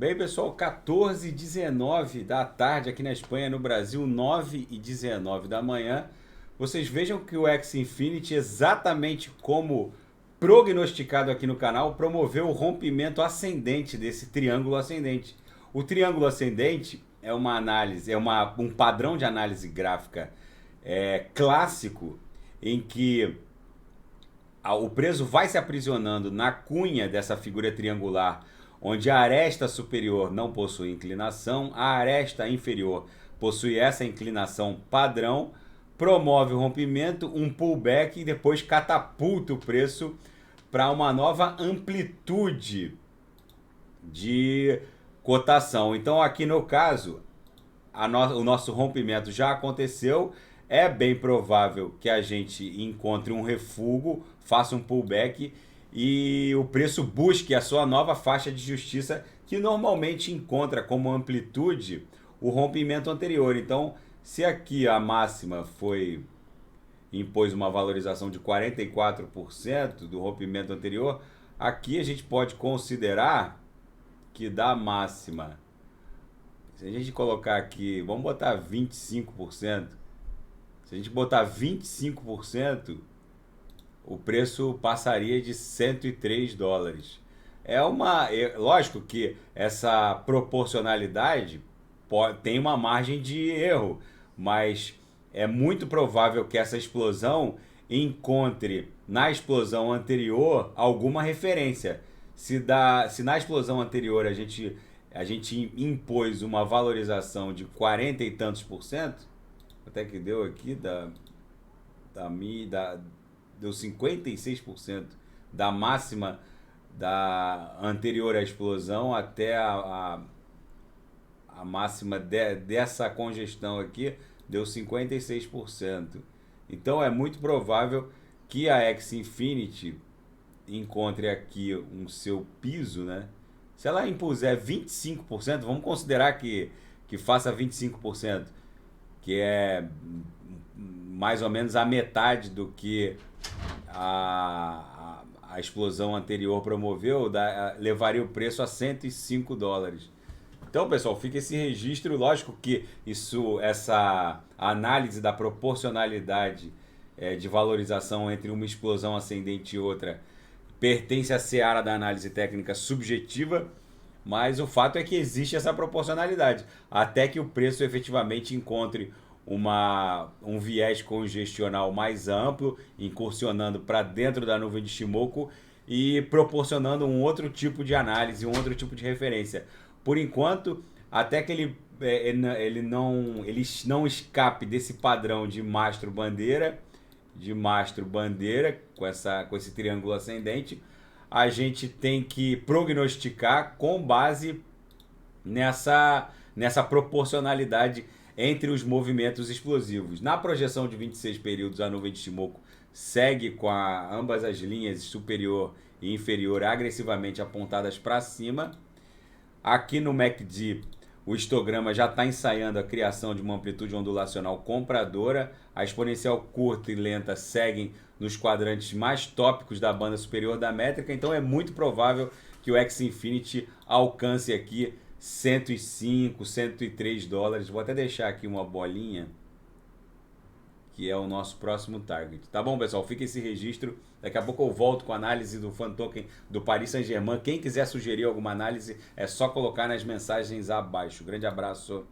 Bem, pessoal, 14h19 da tarde aqui na Espanha, no Brasil, 9h19 da manhã. Vocês vejam que o X-Infinity, exatamente como prognosticado aqui no canal, promoveu o rompimento ascendente desse triângulo ascendente. O triângulo ascendente é uma análise, um padrão de análise gráfica clássico em que o preço vai se aprisionando na cunha dessa figura triangular, onde a aresta superior não possui inclinação, a aresta inferior possui essa inclinação padrão, promove o rompimento, um pullback e depois catapulta o preço para uma nova amplitude de cotação. Então, aqui no caso, o nosso rompimento já aconteceu. É bem provável que a gente encontre um refúgio, faça um pullback e o preço busque a sua nova faixa de justiça, que normalmente encontra como amplitude o rompimento anterior. Então, se aqui a máxima impôs uma valorização de 44% do rompimento anterior, aqui a gente pode considerar que da máxima, se a gente colocar aqui, vamos botar 25%, se a gente botar 25%, o preço passaria de 103 dólares. Lógico que essa proporcionalidade tem uma margem de erro, mas é muito provável que essa explosão encontre na explosão anterior alguma referência. Se na explosão anterior a gente impôs uma valorização de 40 e tantos por cento, até que deu aqui, deu 56% da máxima da anterior à explosão até a máxima dessa congestão aqui, deu 56%. Então é muito provável que a X-Infinity encontre aqui um seu piso, né? Se ela impuser 25%, vamos considerar que faça 25%, que é mais ou menos a metade do que a explosão anterior promoveu, levaria o preço a 105 dólares. Então, pessoal, fica esse registro. Lógico que essa análise da proporcionalidade de valorização entre uma explosão ascendente e outra pertence à seara da análise técnica subjetiva, mas o fato é que existe essa proporcionalidade, até que o preço efetivamente encontre um viés congestional mais amplo, incursionando para dentro da nuvem de Shimoku e proporcionando um outro tipo de análise, um outro tipo de referência. Por enquanto, até que ele não escape desse padrão de mastro-bandeira, com esse triângulo ascendente, a gente tem que prognosticar com base nessa proporcionalidade entre os movimentos explosivos. Na projeção de 26 períodos, a nuvem de Shimoku segue com ambas as linhas superior e inferior agressivamente apontadas para cima. Aqui no MACD, o histograma já está ensaiando a criação de uma amplitude ondulacional compradora. A exponencial curta e lenta seguem nos quadrantes mais tópicos da banda superior da métrica, então é muito provável que o X-Infinity alcance aqui 105, 103 dólares. Vou até deixar aqui uma bolinha, que é o nosso próximo target. Tá bom, pessoal? Fica esse registro. Daqui a pouco eu volto com a análise do fan token do Paris Saint-Germain. Quem quiser sugerir alguma análise, é só colocar nas mensagens abaixo. Grande abraço.